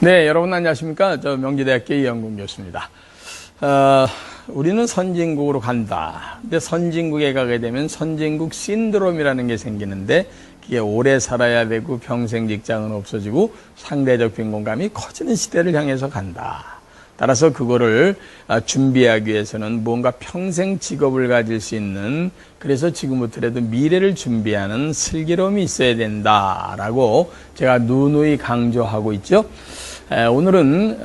네, 여러분 안녕하십니까? 저 명지대학교 이영국 교수입니다. 우리는 선진국으로 간다. 근데 선진국에 가게 되면 선진국 신드롬이라는 게 생기는데 그게 오래 살아야 되고 평생 직장은 없어지고 상대적 빈곤감이 커지는 시대를 향해서 간다. 따라서 그거를 준비하기 위해서는 뭔가 평생 직업을 가질 수 있는, 그래서 지금부터라도 미래를 준비하는 슬기로움이 있어야 된다라고 제가 누누이 강조하고 있죠. 오늘은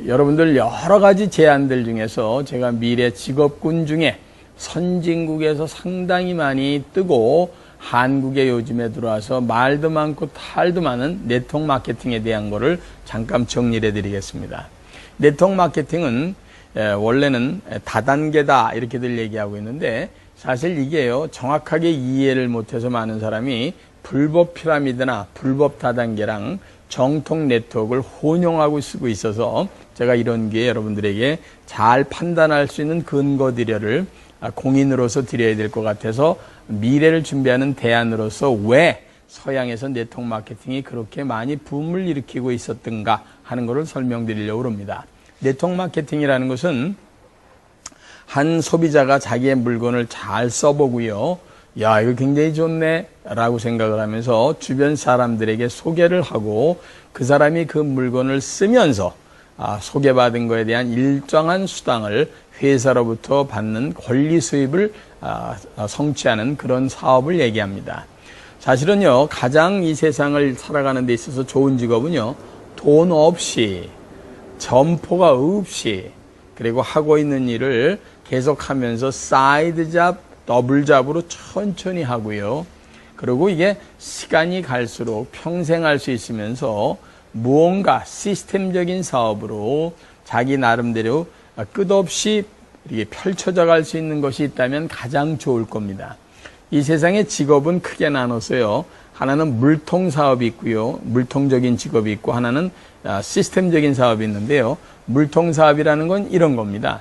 여러분들 여러 가지 제안들 중에서 제가 미래 직업군 중에 선진국에서 상당히 많이 뜨고 한국에 요즘에 들어와서 말도 많고 탈도 많은 네트워크 마케팅에 대한 거를 잠깐 정리를 해드리겠습니다. 네트워크 마케팅은 원래는 다단계다 이렇게들 얘기하고 있는데, 사실 이게요 정확하게 이해를 못해서 많은 사람이 불법 피라미드나 불법 다단계랑 정통 네트워크를 혼용하고 쓰고 있어서 제가 이런 게 여러분들에게 잘 판단할 수 있는 근거들을 공인으로서 드려야 될 것 같아서 미래를 준비하는 대안으로서 왜 서양에서 네트워크 마케팅이 그렇게 많이 붐을 일으키고 있었던가 하는 것을 설명드리려고 합니다. 네트워크 마케팅이라는 것은 한 소비자가 자기의 물건을 잘 써보고요. 야, 이거 굉장히 좋네 라고 생각을 하면서 주변 사람들에게 소개를 하고 그 사람이 그 물건을 쓰면서 소개받은 거에 대한 일정한 수당을 회사로부터 받는 권리 수입을 성취하는 그런 사업을 얘기합니다. 사실은요, 가장 이 세상을 살아가는 데 있어서 좋은 직업은요, 돈 없이, 점포가 없이, 그리고 하고 있는 일을 계속하면서 사이드 잡, 더블 잡으로 천천히 하고요. 그리고 이게 시간이 갈수록 평생 할 수 있으면서 무언가 시스템적인 사업으로 자기 나름대로 끝없이 이렇게 펼쳐져 갈 수 있는 것이 있다면 가장 좋을 겁니다. 이 세상의 직업은 크게 나눠서요. 하나는 물통 사업이 있고요. 물통적인 직업이 있고, 하나는 시스템적인 사업이 있는데요. 물통 사업이라는 건 이런 겁니다.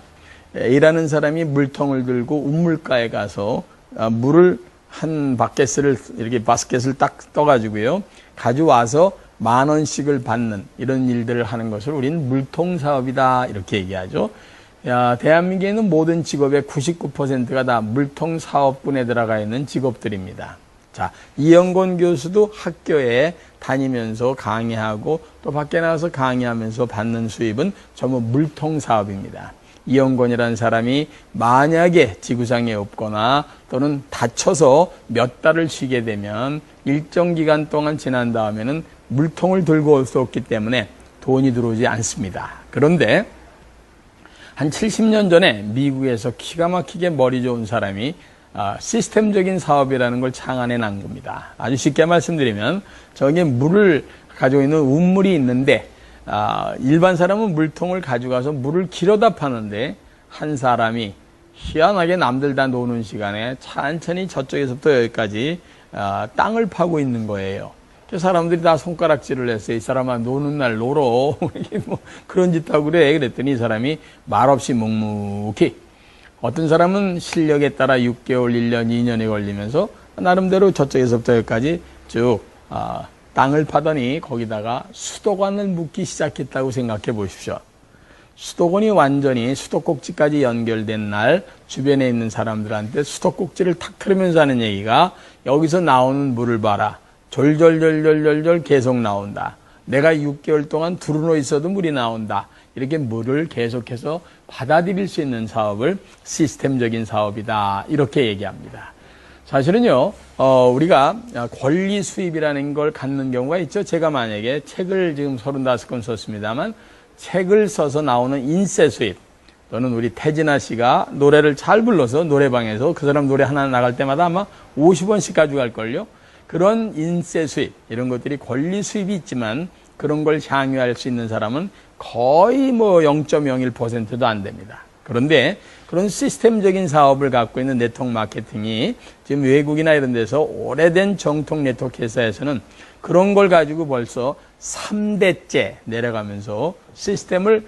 A라는 사람이 물통을 들고 우물가에 가서 물을 한 바켓을 이렇게 바스켓을 딱 떠가지고요. 가져와서 10,000원씩을 받는 이런 일들을 하는 것을 우리는 물통 사업이다 이렇게 얘기하죠. 대한민국에 있는 모든 직업의 99%가 다 물통 사업군에 들어가 있는 직업들입니다. 자, 이영권 교수도 학교에 다니면서 강의하고 또 밖에 나가서 강의하면서 받는 수입은 전부 물통 사업입니다. 이영권이라는 사람이 만약에 지구상에 없거나 또는 다쳐서 몇 달을 쉬게 되면 일정 기간 동안 지난 다음에는 물통을 들고 올 수 없기 때문에 돈이 들어오지 않습니다. 그런데 한 70년 전에 미국에서 기가 막히게 머리 좋은 사람이 시스템적인 사업이라는 걸 창안해 난 겁니다. 아주 쉽게 말씀드리면 저기 물을 가지고 있는 우물이 있는데 일반 사람은 물통을 가져가서 물을 길어다 파는데 한 사람이 희한하게 남들 다 노는 시간에 천천히 저쪽에서부터 여기까지 땅을 파고 있는 거예요. 그 사람들이 다 손가락질을 했어요. 이 사람아 노는 날 놀어. 뭐 그런 짓 하고 그래. 그랬더니 이 사람이 말없이 묵묵히, 어떤 사람은 실력에 따라 6개월, 1년, 2년이 걸리면서 나름대로 저쪽에서부터 여기까지 쭉 땅을 파더니 거기다가 수도관을 묻기 시작했다고 생각해 보십시오. 수도관이 완전히 수도꼭지까지 연결된 날 주변에 있는 사람들한테 수도꼭지를 탁 틀으면서 하는 얘기가, 여기서 나오는 물을 봐라. 졸졸졸졸졸 계속 나온다. 내가 6개월 동안 두루누워 있어도 물이 나온다. 이렇게 물을 계속해서 받아들일 수 있는 사업을 시스템적인 사업이다. 이렇게 얘기합니다. 사실은요, 우리가 권리 수입이라는 걸 갖는 경우가 있죠. 제가 만약에 책을 지금 35권 썼습니다만, 책을 써서 나오는 인세 수입, 또는 우리 태진아 씨가 노래를 잘 불러서 노래방에서 그 사람 노래 하나 나갈 때마다 아마 50원씩 가져갈걸요. 그런 인세 수입, 이런 것들이 권리 수입이 있지만 그런 걸 향유할 수 있는 사람은 거의 뭐 0.01%도 안 됩니다. 그런데 그런 시스템적인 사업을 갖고 있는 네트워크 마케팅이 지금 외국이나 이런 데서 오래된 정통 네트워크 회사에서는 그런 걸 가지고 벌써 3대째 내려가면서 시스템을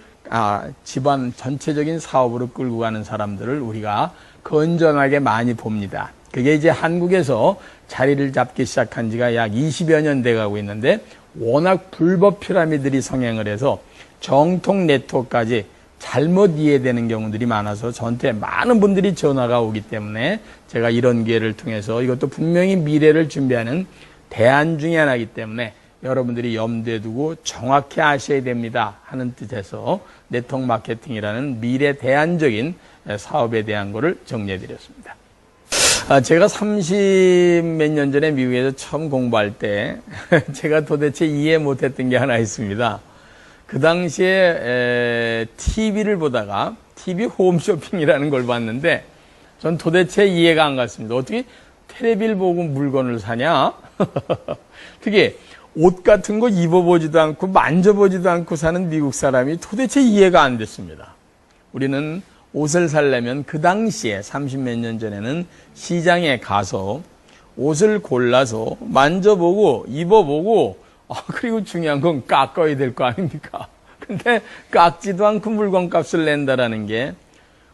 집안 전체적인 사업으로 끌고 가는 사람들을 우리가 건전하게 많이 봅니다. 그게 이제 한국에서 자리를 잡기 시작한 지가 약 20여 년 돼 가고 있는데, 워낙 불법 피라미드들이 성행을 해서 정통 네트워크까지 잘못 이해되는 경우들이 많아서 저한테 많은 분들이 전화가 오기 때문에 제가 이런 기회를 통해서 이것도 분명히 미래를 준비하는 대안 중에 하나이기 때문에 여러분들이 염두에 두고 정확히 아셔야 됩니다 하는 뜻에서 네트워크 마케팅이라는 미래 대안적인 사업에 대한 거를 정리해 드렸습니다. 제가 30 몇 년 전에 미국에서 처음 공부할 때 제가 도대체 이해 못했던 게 하나 있습니다. 그 당시에 TV를 보다가 TV 홈쇼핑이라는 걸 봤는데 전 도대체 이해가 안 갔습니다. 어떻게 텔레비를 보고 물건을 사냐? 특히 옷 같은 거 입어보지도 않고 만져보지도 않고 사는 미국 사람이 도대체 이해가 안 됐습니다. 우리는 옷을 사려면 그 당시에 30 몇 년 전에는 시장에 가서 옷을 골라서 만져보고 입어보고 그리고 중요한 건 깎아야 될 거 아닙니까? 근데 깎지도 않고 물건값을 낸다라는 게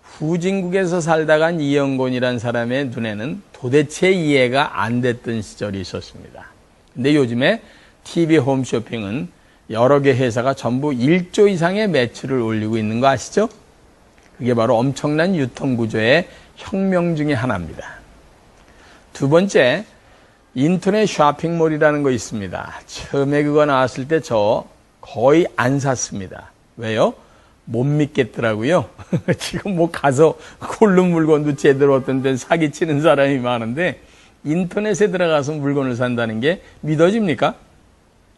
후진국에서 살다간 이영곤이라는 사람의 눈에는 도대체 이해가 안 됐던 시절이 있었습니다. 근데 요즘에 TV 홈쇼핑은 여러 개 회사가 전부 1조 이상의 매출을 올리고 있는 거 아시죠? 그게 바로 엄청난 유통구조의 혁명 중에 하나입니다. 두 번째, 인터넷 쇼핑몰이라는 거 있습니다. 처음에 그거 나왔을 때 저 거의 안 샀습니다. 왜요? 못 믿겠더라고요. 지금 뭐 가서 고른 물건도 제대로 어떤 데는 사기치는 사람이 많은데 인터넷에 들어가서 물건을 산다는 게 믿어집니까?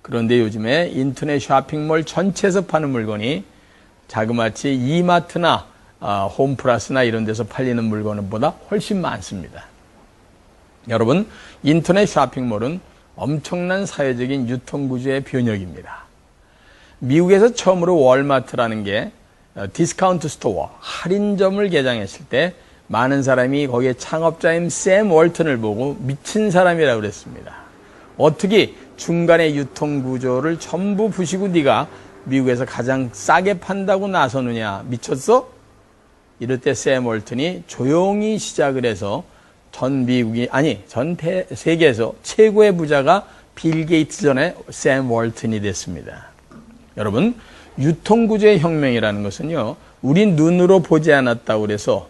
그런데 요즘에 인터넷 쇼핑몰 전체에서 파는 물건이 자그마치 이마트나 홈플러스나 이런 데서 팔리는 물건보다 훨씬 많습니다. 여러분, 인터넷 쇼핑몰은 엄청난 사회적인 유통구조의 변혁입니다. 미국에서 처음으로 월마트라는 게 디스카운트 스토어, 할인점을 개장했을 때 많은 사람이 거기에 창업자인 샘 월턴을 보고 미친 사람이라고 그랬습니다. 어떻게 중간의 유통구조를 전부 부시고 네가 미국에서 가장 싸게 판다고 나서느냐, 미쳤어? 이럴 때 샘 월턴이 조용히 시작을 해서 전 세계에서 최고의 부자가 빌 게이츠 전에 샘 월턴이 됐습니다. 여러분, 유통구조의 혁명이라는 것은요, 우리 눈으로 보지 않았다고 그래서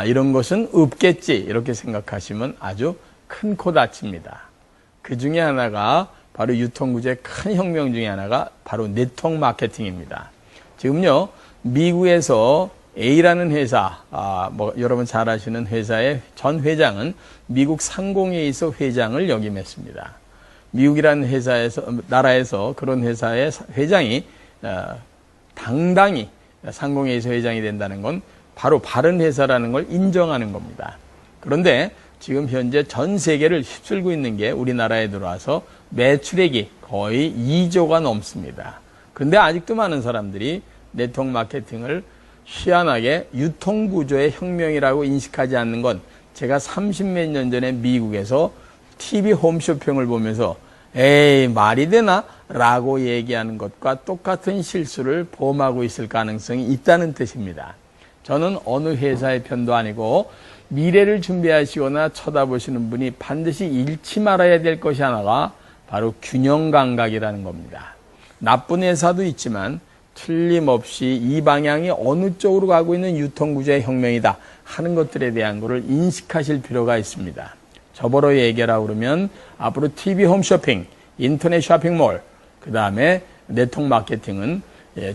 이런 것은 없겠지 이렇게 생각하시면 아주 큰 코 다칩니다. 그 중에 하나가 바로 유통구조의 큰 혁명 중에 하나가 바로 네트워크 마케팅입니다. 지금요, 미국에서 A라는 회사, 여러분 잘 아시는 회사의 전 회장은 미국 상공회의소 회장을 역임했습니다. 미국이라는 나라에서 그런 회사의 회장이 당당히 상공회의소 회장이 된다는 건 바로 바른 회사라는 걸 인정하는 겁니다. 그런데 지금 현재 전 세계를 휩쓸고 있는 게 우리나라에 들어와서 매출액이 거의 2조가 넘습니다. 그런데 아직도 많은 사람들이 네트워크 마케팅을 희한하게 유통구조의 혁명이라고 인식하지 않는 건 제가 30 몇 년 전에 미국에서 TV 홈쇼핑을 보면서 에이 말이 되나? 라고 얘기하는 것과 똑같은 실수를 범하고 있을 가능성이 있다는 뜻입니다. 저는 어느 회사의 편도 아니고 미래를 준비하시거나 쳐다보시는 분이 반드시 잃지 말아야 될 것이 하나가 바로 균형 감각이라는 겁니다. 나쁜 회사도 있지만 틀림없이 이 방향이 어느 쪽으로 가고 있는 유통구조의 혁명이다 하는 것들에 대한 것을 인식하실 필요가 있습니다. 저보러 얘기하라고 그러면 앞으로 TV 홈쇼핑, 인터넷 쇼핑몰, 그 다음에 네트워크 마케팅은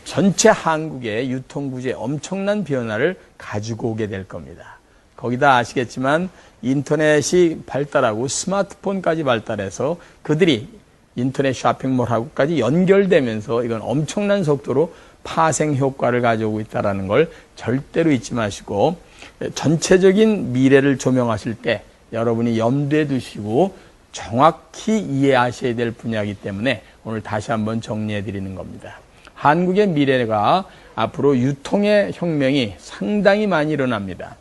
전체 한국의 유통구조의 엄청난 변화를 가지고 오게 될 겁니다. 거기다 아시겠지만 인터넷이 발달하고 스마트폰까지 발달해서 그들이 인터넷 쇼핑몰하고까지 연결되면서 이건 엄청난 속도로 파생 효과를 가져오고 있다는 걸 절대로 잊지 마시고 전체적인 미래를 조명하실 때 여러분이 염두에 두시고 정확히 이해하셔야 될 분야이기 때문에 오늘 다시 한번 정리해 드리는 겁니다. 한국의 미래가 앞으로 유통의 혁명이 상당히 많이 일어납니다.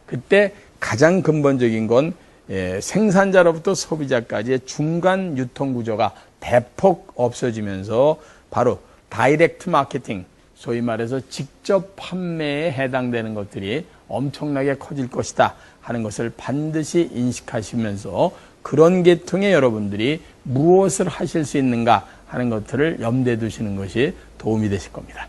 그때 가장 근본적인 건 생산자로부터 소비자까지의 중간 유통구조가 대폭 없어지면서 바로 다이렉트 마케팅, 소위 말해서 직접 판매에 해당되는 것들이 엄청나게 커질 것이다 하는 것을 반드시 인식하시면서 그런 계통의 여러분들이 무엇을 하실 수 있는가 하는 것들을 염두에 두시는 것이 도움이 되실 겁니다.